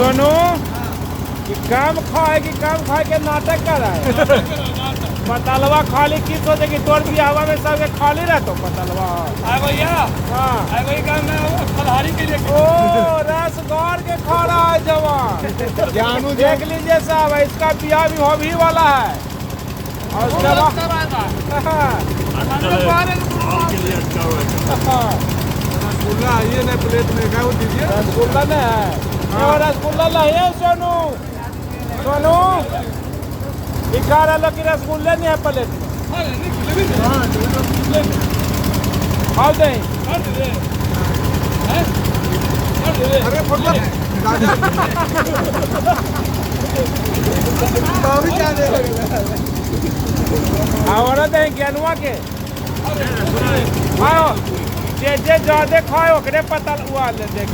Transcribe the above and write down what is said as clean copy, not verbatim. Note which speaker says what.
Speaker 1: सोनू कि कम खाए के नाटक कर रहा है। पतलवा खाली की सोचे कि तोड़ दिया हवा में सब खाली रहता पतलवा।
Speaker 2: भैया
Speaker 1: हाँ
Speaker 2: फलहारी के लिए
Speaker 1: ओ रस गौर के खा रहा है जवान। जानू देख लीजिए साहब, इसका बिया भी होभी वाला है। और उसके
Speaker 2: रसगुल्ला आइए ना प्लेट में क्या वो दीजिए।
Speaker 1: रसगुल्ला नहीं है और रसगुल्ला नहीं है सोनू। सोनू दिखा रहा कि रसगुल्ले नहीं है प्लेट में। खाओ दे
Speaker 2: अरे फुटबॉल
Speaker 1: और दे ज्ञानुआ के खाओ जे ज्यादा खाओ ओकरे पता हुआ ले देख।